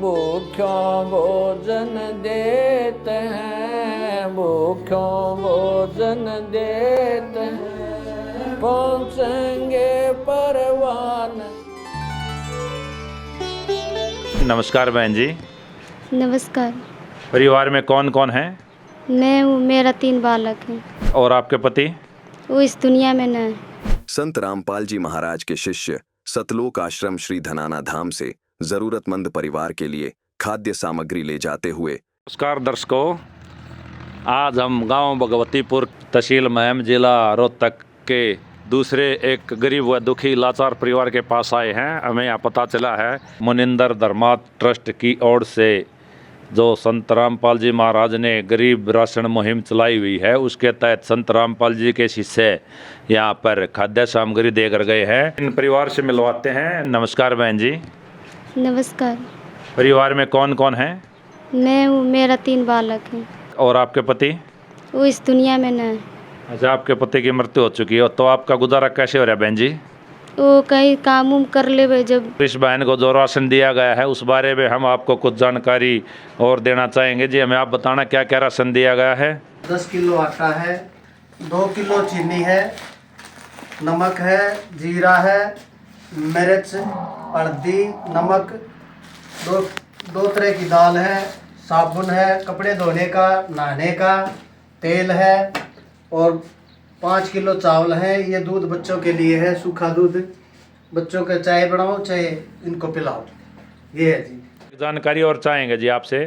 भूख्यों भोजन देते हैं, भूख्यों भोजन देते हैं, पहुँचेंगे परवान। नमस्कार बहन जी। नमस्कार। परिवार में कौन कौन है? मैं हूँ, मेरा 3 बालक हैं। और आपके पति? वो इस दुनिया में न है। संत रामपाल जी महाराज के शिष्य सतलोक आश्रम श्री धनाना धाम से जरूरतमंद परिवार के लिए खाद्य सामग्री ले जाते हुए। नमस्कार दर्शकों, आज हम गांव भगवतीपुर, तहसील महम, जिला रोहतक के दूसरे एक गरीब व दुखी लाचार परिवार के पास आए हैं। हमें यहाँ पता चला है मुनिंदर धर्मार्थ ट्रस्ट की ओर से जो संत रामपाल जी महाराज ने गरीब राशन मुहिम चलाई हुई है, उसके तहत संत रामपाल जी के शिष्य यहाँ पर खाद्य सामग्री देकर गए हैं। इन परिवार से मिलवाते हैं। नमस्कार बहन जी। नमस्कार। परिवार में कौन कौन है? मैं हूँ, मेरा 3 बालक हैं। और आपके पति? वो इस दुनिया में न है। अच्छा, आपके पति की मृत्यु हो चुकी है, तो आपका गुजारा कैसे हो रहा है बहन जी? वो कहीं काम उम कर ले जब। इस बहन को जो राशन दिया गया है उस बारे में हम आपको कुछ जानकारी और देना चाहेंगे जी। हमें आप बताना क्या क्या राशन दिया गया है। 10 किलो आटा है, 2 किलो चीनी है, नमक है, जीरा है, मिर्च, हल्दी, नमक, दो तरह की दाल है, साबुन है, कपड़े धोने का, नहाने का, तेल है और 5 किलो चावल है। ये दूध बच्चों के लिए है, सूखा दूध। बच्चों का चाय बनाओ, चाय इनको पिलाओ। ये है जी जानकारी। और चाहेंगे जी आपसे,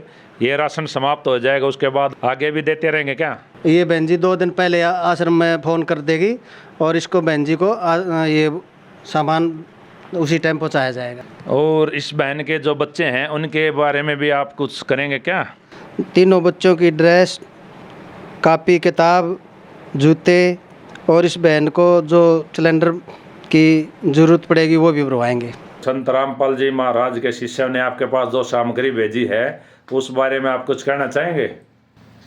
ये राशन समाप्त हो जाएगा, उसके बाद आगे भी देते रहेंगे क्या? ये बहन जी 2 दिन पहले आश्रम में फ़ोन कर देगी और इसको बहन जी को ये सामान उसी टाइम पहुंचाया जाएगा। और इस बहन के जो बच्चे हैं उनके बारे में भी आप कुछ करेंगे क्या? तीनों बच्चों की ड्रेस, कापी, किताब, जूते और इस बहन को जो सिलेंडर की ज़रूरत पड़ेगी वो भी भरवाएंगे। संत रामपाल जी महाराज के शिष्यों ने आपके पास जो सामग्री भेजी है उस बारे में आप कुछ कहना चाहेंगे?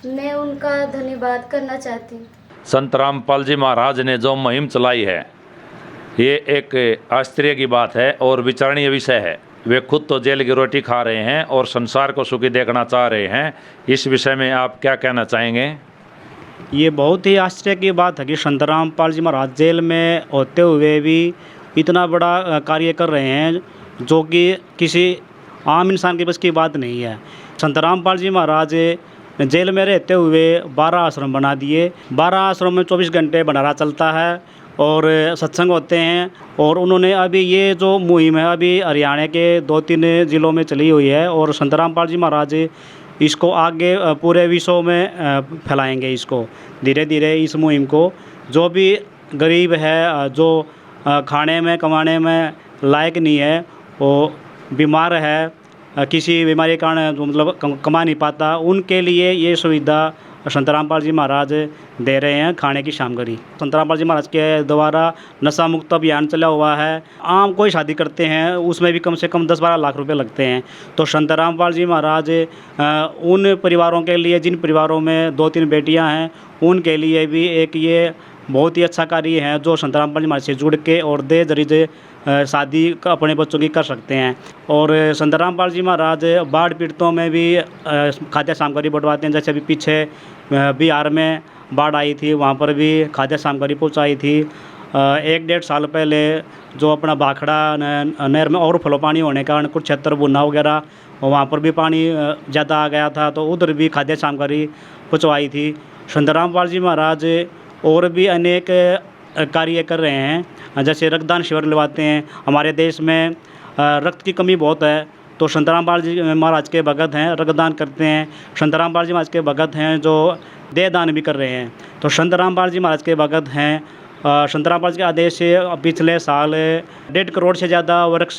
मैं उनका धन्यवाद करना चाहती हूँ। संत रामपाल जी महाराज ने जो मुहिम चलाई है ये एक आश्चर्य की बात है और विचारणीय विषय है। वे खुद तो जेल की रोटी खा रहे हैं और संसार को सुखी देखना चाह रहे हैं। इस विषय में आप क्या कहना चाहेंगे? ये बहुत ही आश्चर्य की बात है कि संत रामपाल जी महाराज जेल में होते हुए भी इतना बड़ा कार्य कर रहे हैं जो कि किसी आम इंसान के बस की बात नहीं है। संत रामपाल जी महाराज जेल में रहते हुए 12 आश्रम बना दिए। 12 आश्रम में 24 घंटे भंडारा चलता है और सत्संग होते हैं। और उन्होंने अभी ये जो मुहिम है अभी हरियाणा के 2-3 ज़िलों में चली हुई है और संत रामपाल जी महाराज इसको आगे पूरे विश्व में फैलाएंगे। इसको धीरे धीरे इस मुहिम को, जो भी गरीब है, जो खाने में कमाने में लायक नहीं है, वो बीमार है, किसी बीमारी के कारण जो मतलब कमा नहीं पाता, उनके लिए ये सुविधा संत रामपाल जी महाराज दे रहे हैं खाने की सामग्री। संत रामपाल जी महाराज के द्वारा नशा मुक्त अभियान चला हुआ है। आम कोई शादी करते हैं उसमें भी कम से कम 10-12 लाख रुपए लगते हैं। तो संत रामपाल जी महाराज उन परिवारों के लिए जिन परिवारों में 2-3 बेटियां हैं उनके लिए भी एक ये बहुत ही अच्छा कार्य है जो संत रामपाल जी महाराज से जुड़ के और दे जरिए शादी अपने बच्चों की कर सकते हैं। और संत रामपाल जी महाराज बाढ़ पीड़ितों में भी खाद्य सामग्री बंटवाते हैं। जैसे अभी पीछे बिहार में बाढ़ आई थी, वहाँ पर भी खाद्य सामग्री पहुँचाई थी। 1-1.5 साल पहले जो अपना भाखड़ा नहर में ओवरफ्लो पानी होने के कारण कुरुक्षेत्र, बुन्ना वगैरह वहाँ पर भी पानी ज़्यादा आ गया था, तो उधर भी खाद्य सामग्री पहुँचवाई थी। संत रामपाल जी महाराज और भी अनेक कार्य कर रहे हैं, जैसे रक्तदान शिविर लगवाते हैं। हमारे देश में रक्त की कमी बहुत है, तो संत रामपाल जी महाराज के भगत हैं, रक्तदान करते हैं। संत रामपाल जी महाराज के भगत हैं जो देहदान भी कर रहे हैं। तो संत रामपाल जी महाराज के भगत हैं। संत रामपाल जी के आदेश से पिछले साल 1.5 करोड़ से ज़्यादा वृक्ष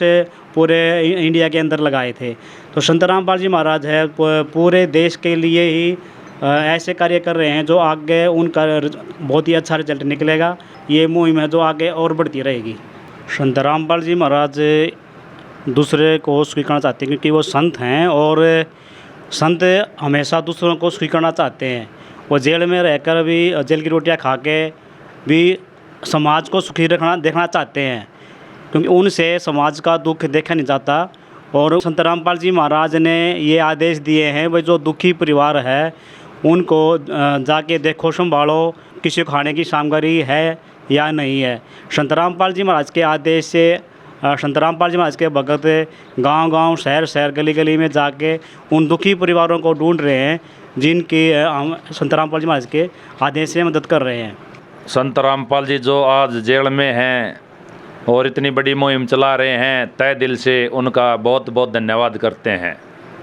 पूरे इंडिया के अंदर लगाए थे। तो संत रामपाल जी महाराज है पूरे देश के लिए ही ऐसे कार्य कर रहे हैं जो आगे उनका बहुत ही अच्छा रिजल्ट निकलेगा। ये मुहिम है जो आगे और बढ़ती रहेगी। संत रामपाल जी महाराज दूसरे को स्वीकारना चाहते हैं क्योंकि वो संत हैं और संत हमेशा दूसरों को स्वीकारना चाहते हैं। वो जेल में रहकर भी जेल की रोटियां खा के भी समाज को सुखी देखना चाहते हैं, क्योंकि उनसे समाज का दुख देखा नहीं जाता और संत रामपाल जी महाराज ने ये आदेश दिए हैं भाई जो दुखी परिवार है उनको जाके देखो संभालो किसी को खाने की सामग्री है या नहीं है। संत रामपाल जी महाराज के आदेश से संत रामपाल जी महाराज के भगत गांव-गांव शहर गली गली में जाके उन दुखी परिवारों को ढूंढ रहे हैं जिनकी हम संत रामपाल जी महाराज के आदेश से मदद कर रहे हैं। संत रामपाल जी जो आज जेल में हैं और इतनी बड़ी मुहिम चला रहे हैं, तहे दिल से उनका बहुत बहुत धन्यवाद करते हैं।